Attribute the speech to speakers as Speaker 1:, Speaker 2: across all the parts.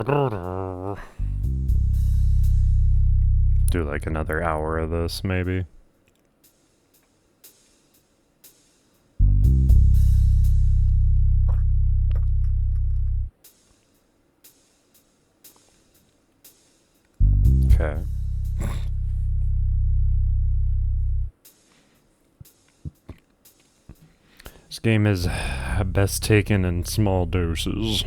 Speaker 1: Do like another hour of this, maybe. Okay. This game is best taken in small doses.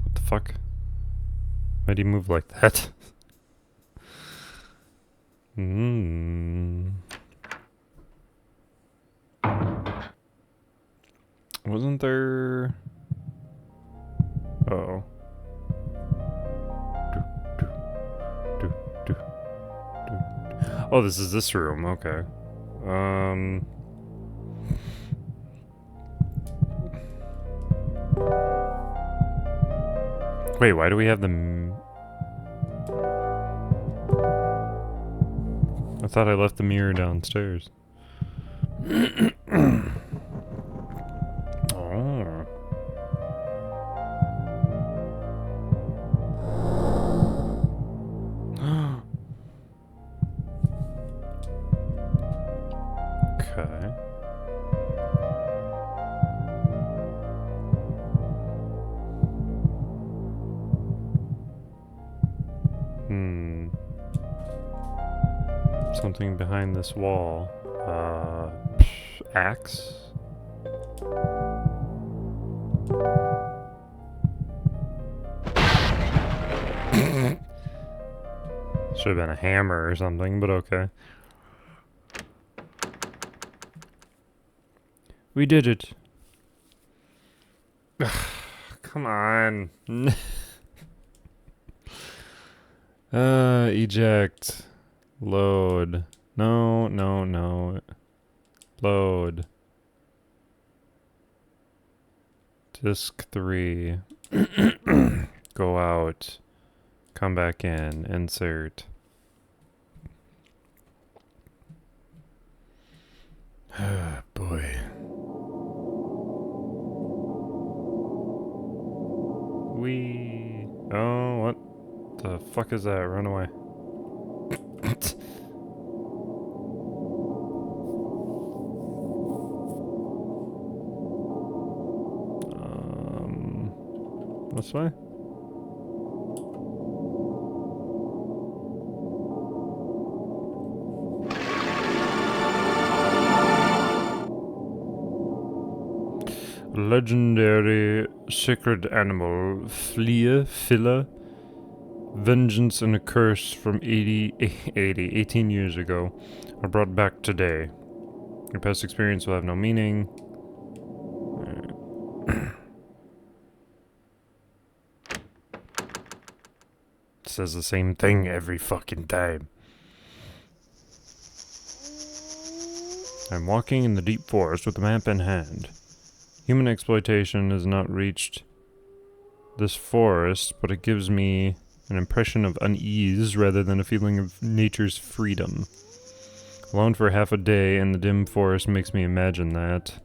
Speaker 1: What the fuck? Why'd he move like that? Wasn't there... Uh-oh. Oh, this is this room. Okay. Wait, why do we have the... I thought I left the mirror downstairs. Oh. Okay. Something behind this wall. Axe? Should have been a hammer or something, but okay. We did it. Come on. Eject. Load. No. Load. Disk 3. Go out. Come back in. Insert. Boy. Oh, what the fuck is that? Run away. This way? Legendary sacred animal, Filla, vengeance and a curse from 18 years ago, are brought back today. Your past experience will have no meaning. It says the same thing every fucking time. I'm walking in the deep forest with a map in hand. Human exploitation has not reached this forest, but it gives me an impression of unease rather than a feeling of nature's freedom. Alone for half a day in the dim forest makes me imagine that.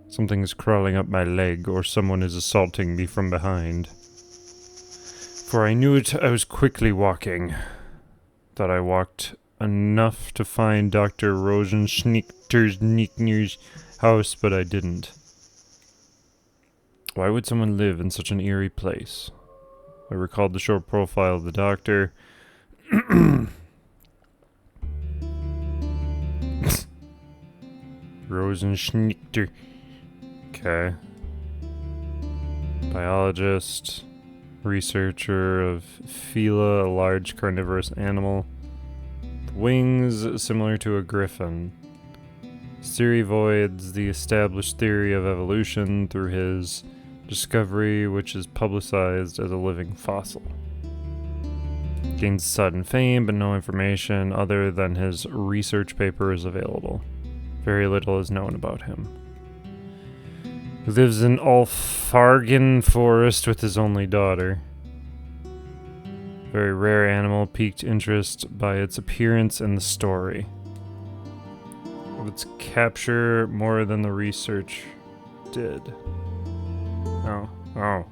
Speaker 1: Something is crawling up my leg, or someone is assaulting me from behind. For I knew it, I was quickly walking. Thought I walked enough to find Dr. Rosenschnichter's house, but I didn't. Why would someone live in such an eerie place? I recalled the short profile of the doctor. Rosenschnichter. Okay. Biologist. Researcher of Fila, a large carnivorous animal. Wings similar to a griffin. His theory voids the established theory of evolution through his discovery, which is publicized as a living fossil. Gains sudden fame, but no information other than his research paper is available. Very little is known about him. He lives in Alfargen Forest with his only daughter. Very rare animal, piqued interest by its appearance and the story. Of its capture more than the research did. Oh.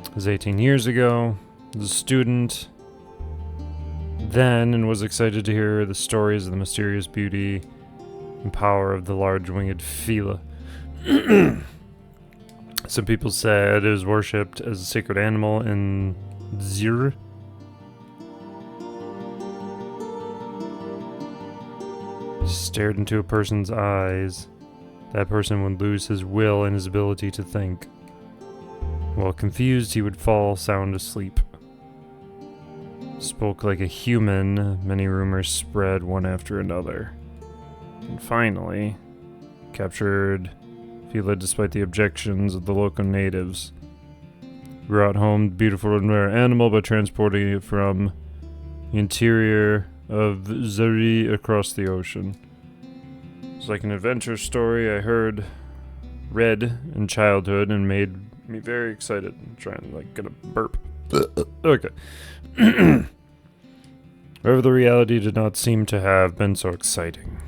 Speaker 1: It was 18 years ago. I was a student then and was excited to hear the stories of the mysterious beauty and power of the large winged Fila. Some people said it was worshipped as a sacred animal in Zir. Stared into a person's eyes, that person would lose his will and his ability to think. While confused, he would fall sound asleep. Spoke like a human, many rumors spread one after another. And finally, captured Fila despite the objections of the local natives. Brought home the beautiful and rare animal by transporting it from the interior of Zari across the ocean. It's like an adventure story I read in childhood and made me very excited. I'm trying to get a burp. Okay. However, the reality did not seem to have been so exciting.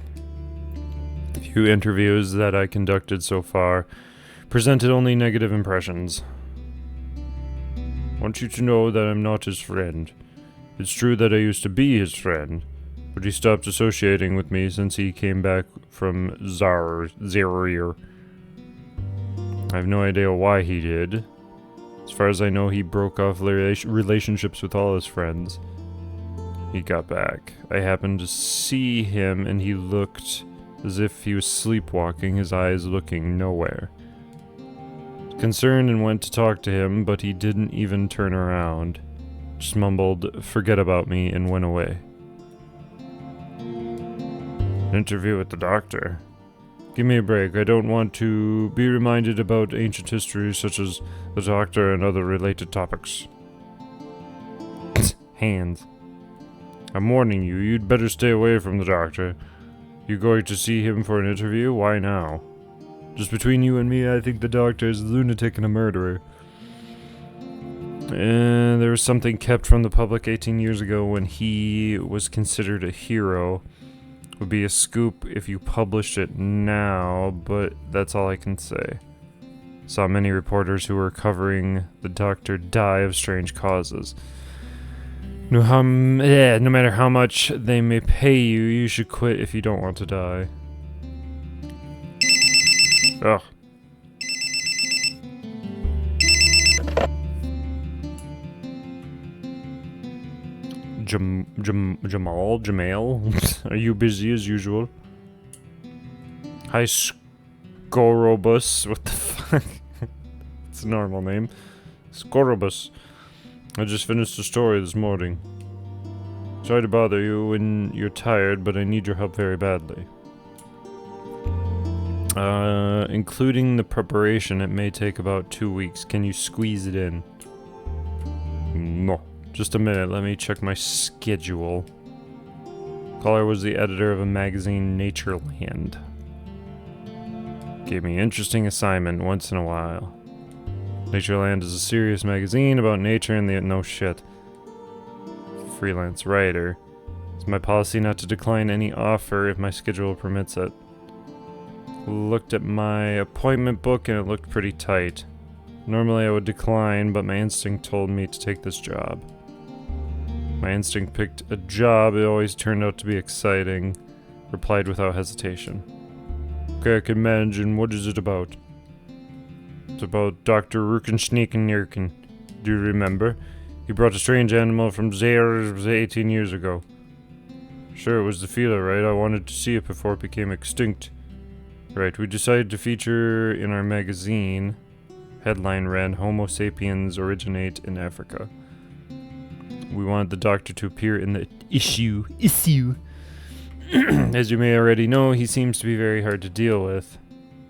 Speaker 1: The few interviews that I conducted so far presented only negative impressions. I want you to know that I'm not his friend. It's true that I used to be his friend, but he stopped associating with me since he came back from Zarir. I have no idea why he did. As far as I know, he broke off relationships with all his friends. He got back. I happened to see him and he looked as if he was sleepwalking, his eyes looking nowhere. Concerned and went to talk to him, but he didn't even turn around. Just mumbled, "Forget about me," and went away. An interview with the doctor. Give me a break. I don't want to be reminded about ancient history such as the doctor and other related topics. Hands. I'm warning you, you'd better stay away from the doctor. You going to see him for an interview? Why now? Just between you and me, I think the doctor is a lunatic and a murderer. And there was something kept from the public 18 years ago when he was considered a hero. Would be a scoop if you published it now, but that's all I can say. Saw many reporters who were covering the doctor die of strange causes. No matter how much they may pay you, you should quit if you don't want to die. Ugh. Jamal? Are you busy as usual? Hi, Scorobus. What the fuck? It's a normal name. Scorobus. I just finished a story this morning. Sorry to bother you when you're tired, but I need your help very badly. Including the preparation, it may take about 2 weeks. Can you squeeze it in? No. Just a minute, let me check my schedule. Caller was the editor of a magazine, Natureland. Gave me an interesting assignment once in a while. Natureland is a serious magazine about nature and the no shit. Freelance writer. It's my policy not to decline any offer if my schedule permits it. Looked at my appointment book and it looked pretty tight. Normally I would decline, but my instinct told me to take this job. My instinct picked a job, it always turned out to be exciting. Replied without hesitation. Okay, I can imagine. What is it about? It's about Dr. Rukenschneekenirken. Do you remember? He brought a strange animal from Zaire 18 years ago. Sure, it was the Fila, right? I wanted to see it before it became extinct. Right, we decided to feature in our magazine. Headline ran, Homo sapiens originate in Africa. We wanted the doctor to appear in the issue. As you may already know, he seems to be very hard to deal with.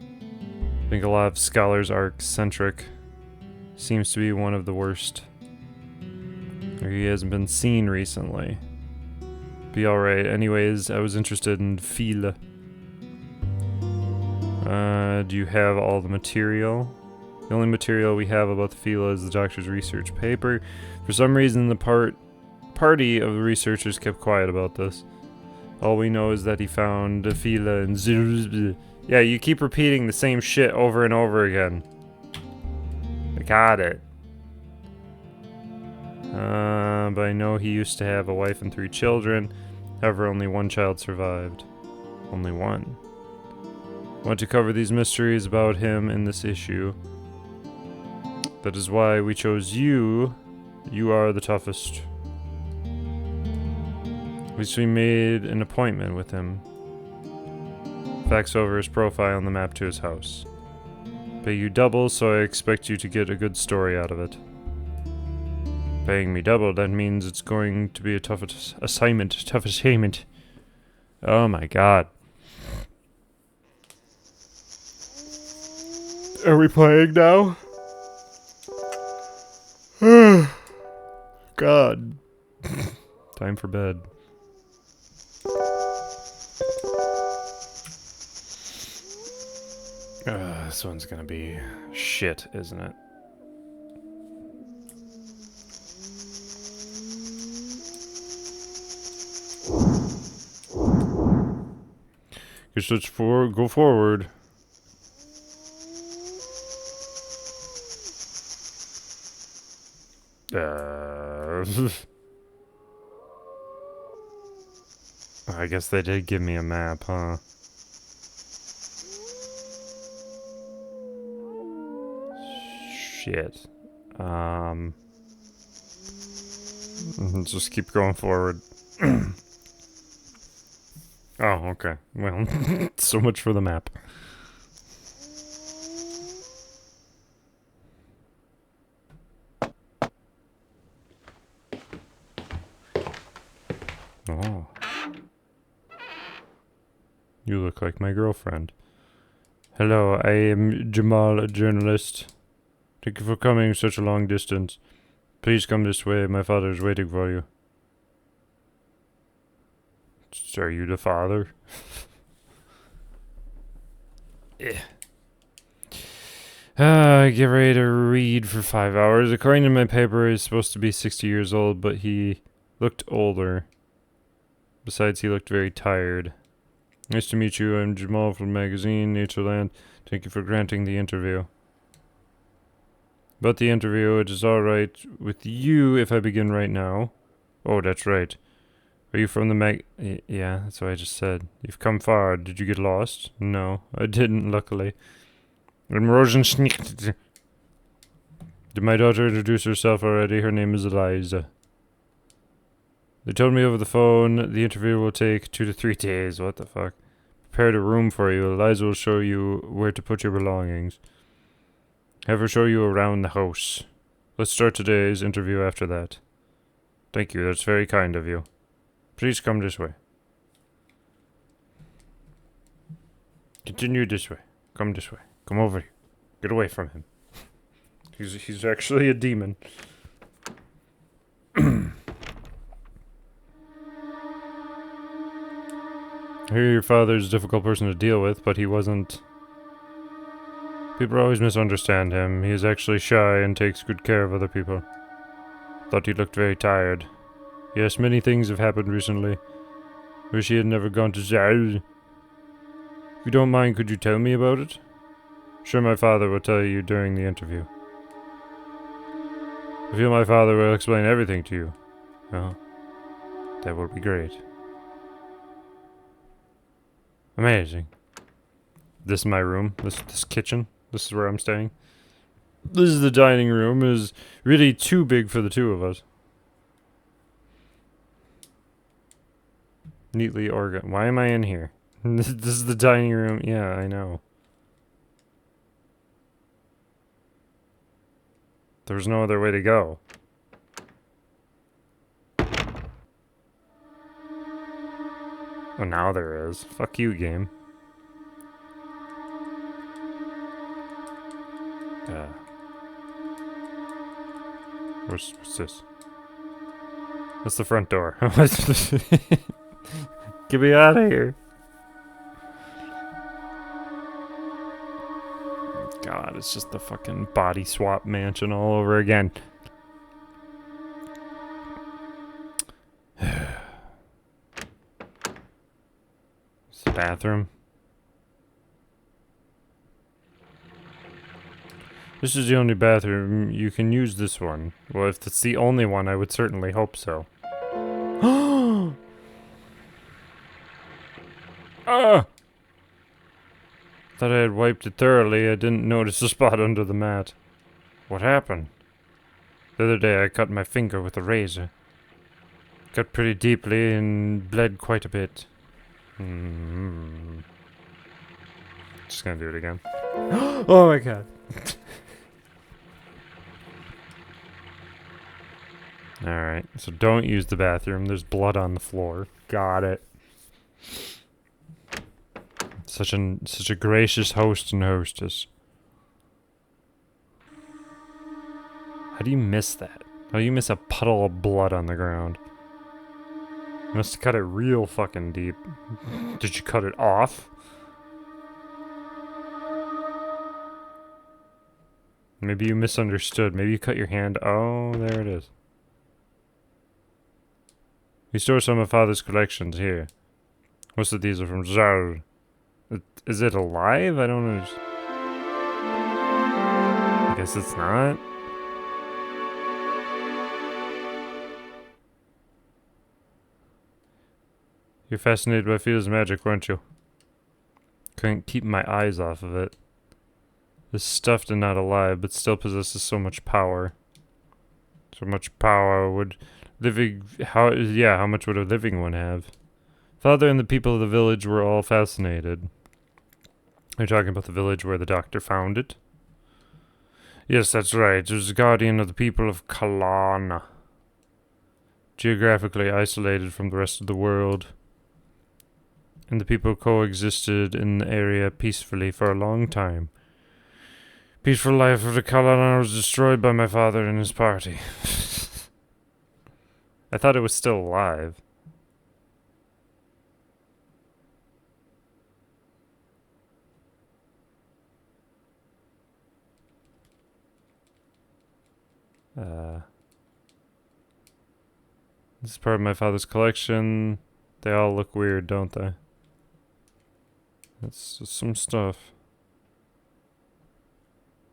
Speaker 1: I think a lot of scholars are eccentric. Seems to be one of the worst. Or he hasn't been seen recently. Be alright. Anyways, I was interested in Fila. Do you have all the material? The only material we have about the Fila is the doctor's research paper. For some reason, the party of the researchers kept quiet about this. All we know is that he found a Fila and yeah, you keep repeating the same shit over and over again. I got it. But I know he used to have a wife and 3 children. However, only 1 child survived. Only 1. I want to cover these mysteries about him in this issue. That is why we chose you. You are the toughest. At least we made an appointment with him. Fax over his profile on the map to his house. Pay you double, so I expect you to get a good story out of it. Paying me double, that means it's going to be a tough assignment. Tough assignment. Oh my god. Are we playing now? God. Time for bed. This one's gonna be shit, isn't it? Guess let's go forward. I guess they did give me a map, huh? Shit. Just keep going forward. Oh, okay. Well, so much for the map. Oh. You look like my girlfriend. Hello, I am Jamal, a journalist. Thank you for coming such a long distance. Please come this way, my father is waiting for you. Are you the father? Yeah. Get ready to read for 5 hours. According to my paper, he's supposed to be 60 years old, but he looked older. Besides, he looked very tired. Nice to meet you. I'm Jamal from the magazine Natureland. Thank you for granting the interview. About the interview, it is alright with you if I begin right now. Oh, that's right. Are you from the yeah, that's what I just said. You've come far. Did you get lost? No, I didn't, luckily. I'm Rosenschnitt. Did my daughter introduce herself already? Her name is Eliza. They told me over the phone the interview will take 2 to 3 days. What the fuck? Prepared a room for you. Eliza will show you where to put your belongings. Have her show you around the house. Let's start today's interview after that. Thank you, that's very kind of you. Please come this way. Continue this way. Come this way. Come over here. Get away from him. He's actually a demon. I hear your father's a difficult person to deal with, but he wasn't. People always misunderstand him. He is actually shy and takes good care of other people. Thought he looked very tired. Yes, many things have happened recently. Wish he had never gone to jail. If you don't mind, could you tell me about it? Sure, my father will tell you during the interview. I feel my father will explain everything to you. Oh, that would be great. Amazing. This is my room. This kitchen. This is where I'm staying. This is the dining room. It is really too big for the 2 of us. Neatly organized. Why am I in here? This is the dining room. Yeah, I know. There's no other way to go. Oh, now there is. Fuck you, game. What's this? That's the front door. Get me out of here. God. it's just the fucking body swap mansion all over again. It's the bathroom. This is the only bathroom. You can use this one. Well, if it's the only one, I would certainly hope so. Ah! Thought I had wiped it thoroughly. I didn't notice a spot under the mat. What happened? The other day I cut my finger with a razor. Cut pretty deeply and bled quite a bit. Just gonna do it again. Oh my god. Alright, so don't use the bathroom. There's blood on the floor. Got it. Such a gracious host and hostess. How do you miss that? How do you miss a puddle of blood on the ground? You must have cut it real fucking deep. Did you cut it off? Maybe you misunderstood. Maybe you cut your hand. Oh, there it is. We store some of Father's collections here. Most of these are from Jar. Is it alive? I don't understand. I guess it's not. You're fascinated by Fila's magic, weren't you? Couldn't keep my eyes off of it. This stuff did not alive, but still possesses so much power. So much power would how much would a living one have? Father and the people of the village were all fascinated. Are you talking about the village where the doctor found it? Yes, that's right. It was the guardian of the people of Kalana. Geographically isolated from the rest of the world. And the people coexisted in the area peacefully for a long time. Peaceful life of the Kalana was destroyed by my father and his party. I thought it was still alive. This is part of my father's collection. They all look weird, don't they? That's some stuff.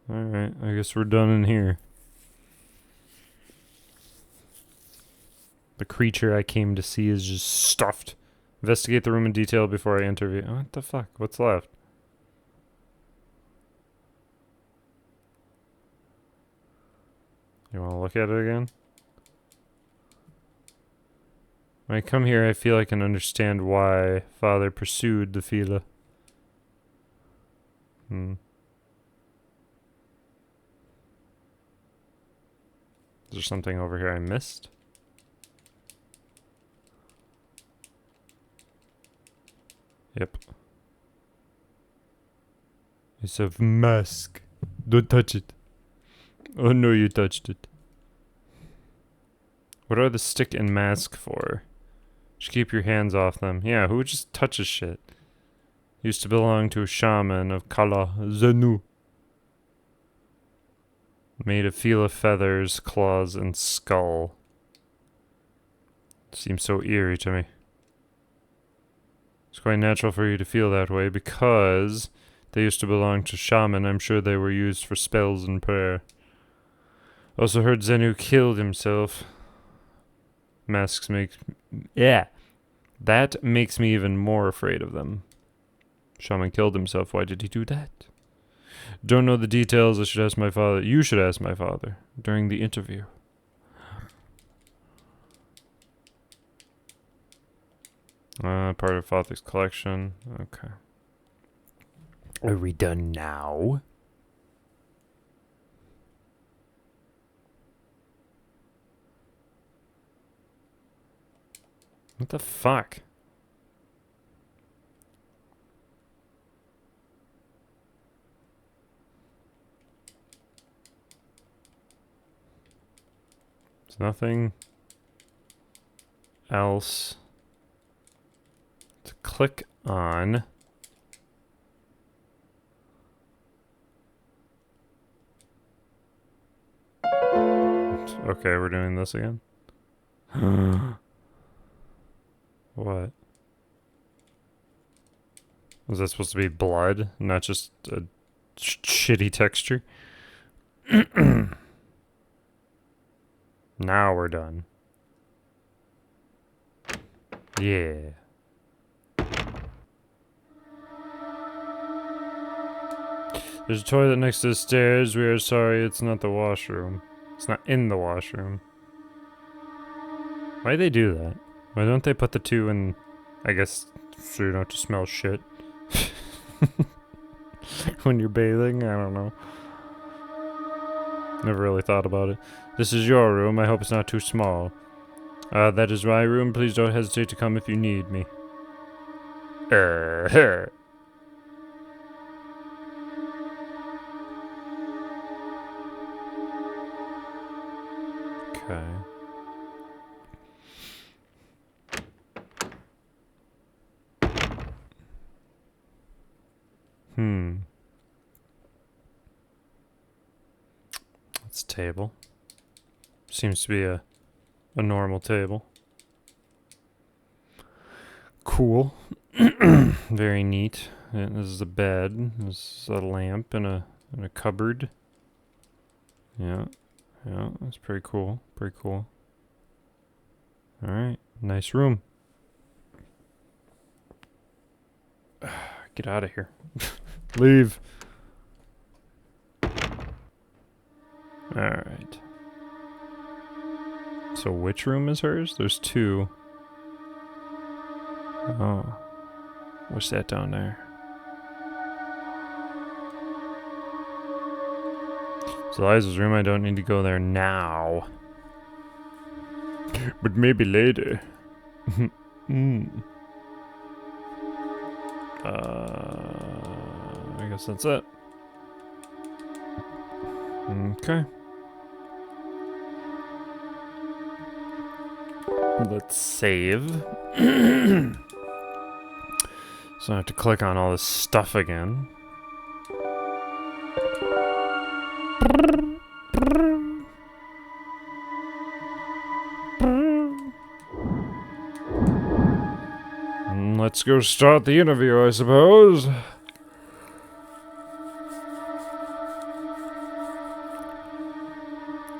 Speaker 1: Alright, I guess we're done in here. The creature I came to see is just stuffed. Investigate the room in detail before I interview. What the fuck? What's left? You want to look at it again? When I come here, I feel I can understand why Father pursued the Fila. Is there something over here I missed? Yep. It's a mask. Don't touch it. Oh no, you touched it. What are the stick and mask for? Just keep your hands off them. Yeah, who just touches shit? Used to belong to a shaman of Kala Zanu. Made of Fila feathers, claws, and skull. Seems so eerie to me. It's quite natural for you to feel that way because they used to belong to shaman. I'm sure they were used for spells and prayer. Also heard Zenu killed himself. Masks make... Yeah. That makes me even more afraid of them. Shaman killed himself. Why did he do that? Don't know the details. I should ask my father. You should ask my father during the interview. Part of father's collection. Okay. Are we done now? What the fuck? There's nothing else to click on. Okay, we're doing this again. What? Was that supposed to be blood, not just a shitty texture? Now we're done. Yeah. There's a toilet next to the stairs. We are sorry, it's not the washroom. It's not in the washroom. Why'd they do that? Why don't they put the two in, I guess, so you don't have to smell shit? When you're bathing? I don't know. Never really thought about it. This is your room. I hope it's not too small. That is my room. Please don't hesitate to come if you need me. Okay. That's a table. Seems to be a normal table. Cool. Very neat. And this is a bed. This is a lamp and a cupboard. Yeah. Yeah, that's pretty cool. Pretty cool. Alright. Nice room. Get out of here. Leave. Alright. So which room is hers? There's two. Oh. What's that down there? It's Eliza's room. I don't need to go there now. But maybe later. I guess that's it. Okay. Let's save. So I have to click on all this stuff again. Let's go start the interview, I suppose.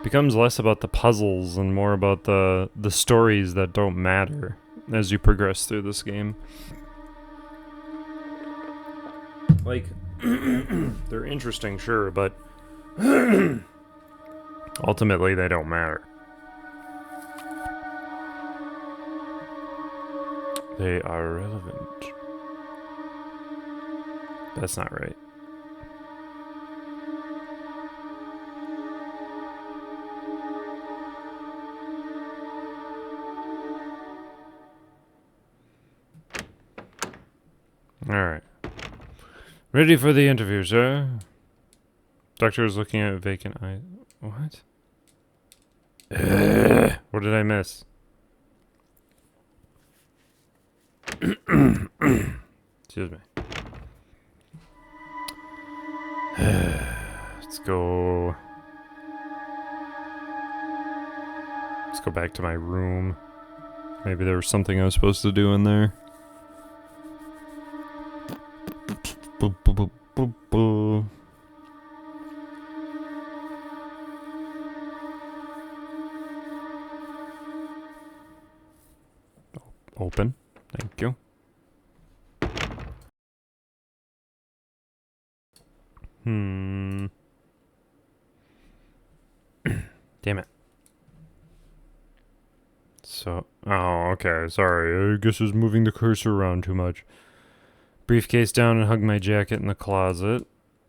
Speaker 1: Becomes less about the puzzles and more about the stories that don't matter as you progress through this game. Like, they're interesting, sure, but ultimately they don't matter. They are relevant. That's not right. Alright. Ready for the interview, sir? Doctor is looking at vacant eye. What? What did I miss? Excuse me. Let's go. Let's go back to my room. Maybe there was something I was supposed to do in there. Boop, boop, boop, boop, boop. Open. Thank you. Damn it. So, oh, okay, sorry. I guess I was moving the cursor around too much. Briefcase down and hugged my jacket in the closet.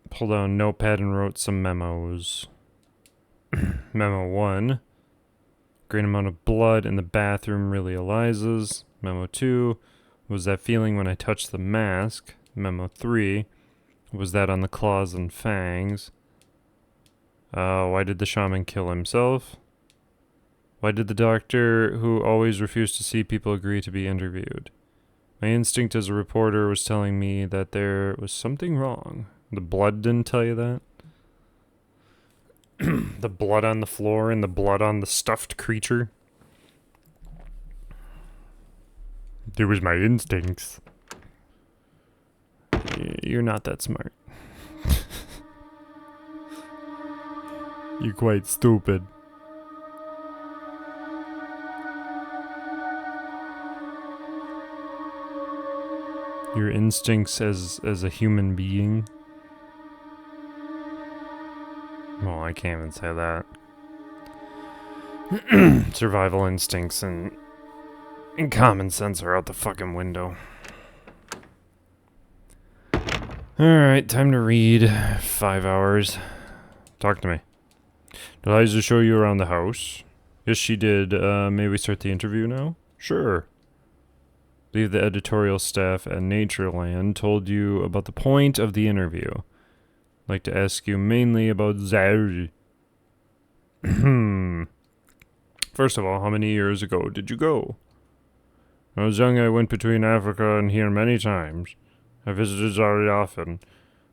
Speaker 1: Pulled out a notepad and wrote some memos. Memo 1. Great amount of blood in the bathroom, really Eliza's. Memo 2. Was that feeling when I touched the mask? Memo 3. Was that on the claws and fangs? Why did the shaman kill himself? Why did the doctor, who always refused to see people, agree to be interviewed? My instinct as a reporter was telling me that there was something wrong. The blood didn't tell you that? The blood on the floor and the blood on the stuffed creature. It was my instincts. You're not that smart. You're quite stupid. Your instincts as a human being. Well, I can't even say that. Survival instincts and common sense are out the fucking window. Alright, time to read. 5 hours. Talk to me. Did Liza show you around the house? Yes, she did. May we start the interview now? Sure. Believe the editorial staff at Natureland told you about the point of the interview. I'd like to ask you mainly about Zari. First of all, how many years ago did you go? When I was young, I went between Africa and here many times. I visited Zari often,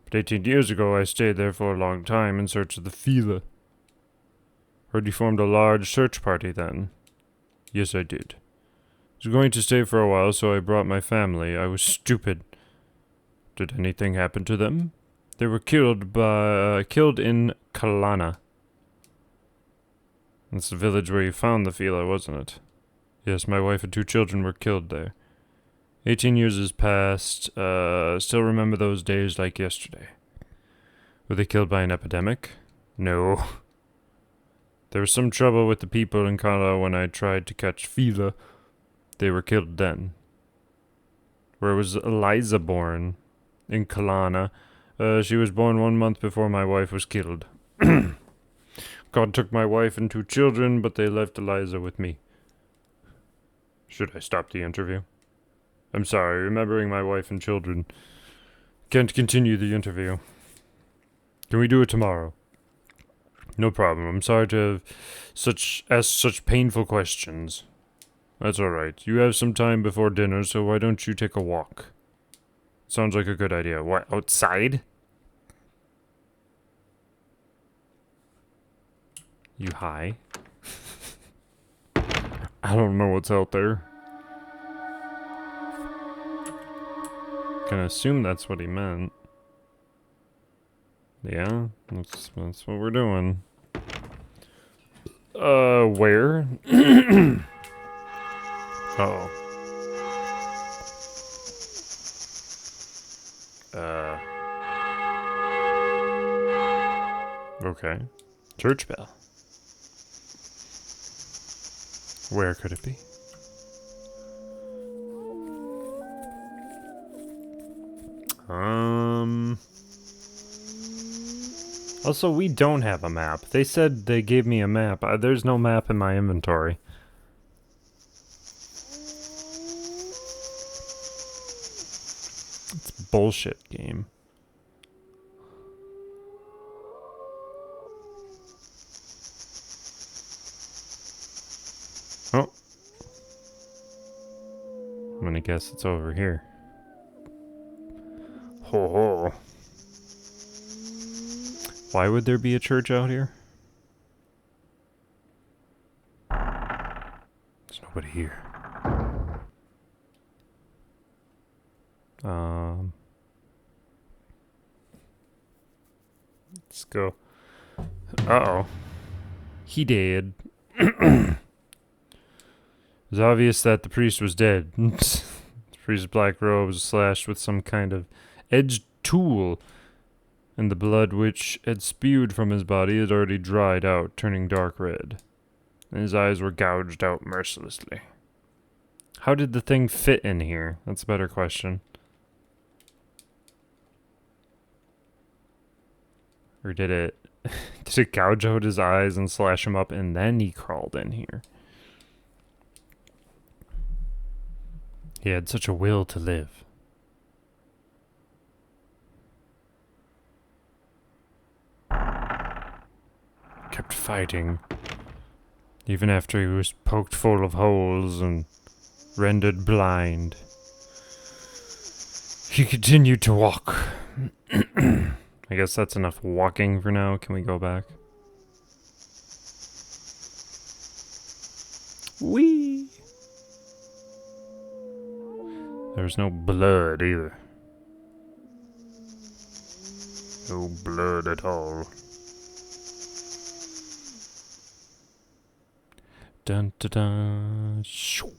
Speaker 1: but 18 years ago I stayed there for a long time in search of the Fila. Heard you formed a large search party then. Yes, I did. I was going to stay for a while, so I brought my family. I was stupid. Did anything happen to them? They were killed in Kalana. That's the village where you found the Fila, wasn't it? Yes, my wife and 2 children were killed there. 18 years has passed. Still remember those days like yesterday. Were they killed by an epidemic? No. There was some trouble with the people in Kala when I tried to catch Fila. They were killed then. Where was Eliza born? In Kalana. She was born 1 month before my wife was killed. God took my wife and 2 children, but they left Eliza with me. Should I stop the interview? I'm sorry, remembering my wife and children. Can't continue the interview. Can we do it tomorrow? No problem. I'm sorry to ask such painful questions. That's alright. You have some time before dinner, so why don't you take a walk? Sounds like a good idea. What, outside? You high? I don't know what's out there. Can assume that's what he meant. Yeah, that's what we're doing. Where? Uh-oh. Okay. Church bell. Where could it be? Also, we don't have a map. They said they gave me a map. There's no map in my inventory. It's bullshit game. Oh. I'm gonna guess it's over here. Ho ho. Why would there be a church out here? There's nobody here. Let's go. Uh-oh. He did. It was obvious that the priest was dead. The priest's black robe was slashed with some kind of edged tool, and the blood which had spewed from his body had already dried out, turning dark red. And his eyes were gouged out mercilessly. How did the thing fit in here? That's a better question. Or did it gouge out his eyes and slash him up, and then he crawled in here? He had such a will to live. Kept fighting, even after he was poked full of holes and rendered blind. He continued to walk. I guess that's enough walking for now. Can we go back? Whee! There's no blood either. No blood at all. Dun dun dun. Shoo.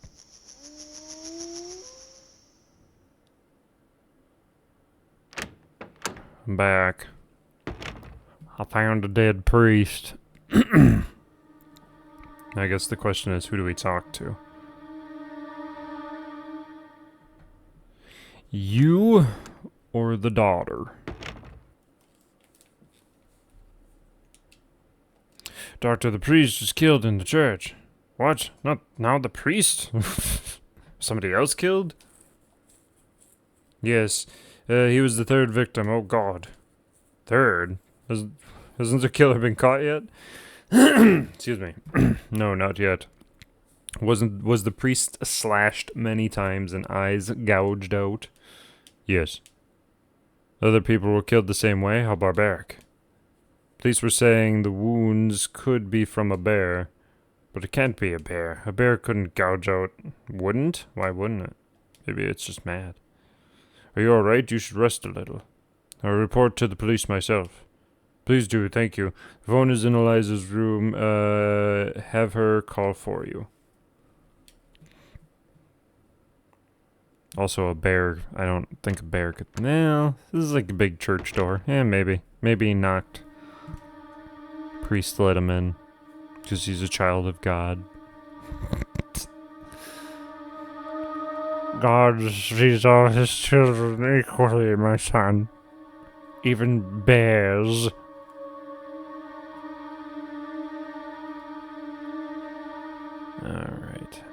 Speaker 1: I'm back. I found a dead priest. I guess the question is, who do we talk to? You or the daughter? Doctor, the priest was killed in the church. What? Not now the priest? Somebody else killed? Yes. He was the third victim. Oh god. Third? Hasn't the killer been caught yet? Excuse me. No, not yet. Was the priest slashed many times and eyes gouged out? Yes. Other people were killed the same way? How barbaric. Police were saying the wounds could be from a bear. But it can't be a bear. A bear couldn't gouge out. Wouldn't? Why wouldn't it? Maybe it's just mad. Are you alright? You should rest a little. I'll report to the police myself. Please do, thank you. The phone is in Eliza's room. Have her call for you. Also a bear. I don't think a bear could... No, this is like a big church door. Yeah, maybe. Maybe he knocked. Priest let him in. Because he's a child of God. God sees all his children equally, my son. Even bears. Alright.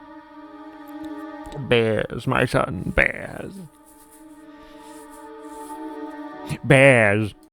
Speaker 1: Bears, my son, bears. Bears.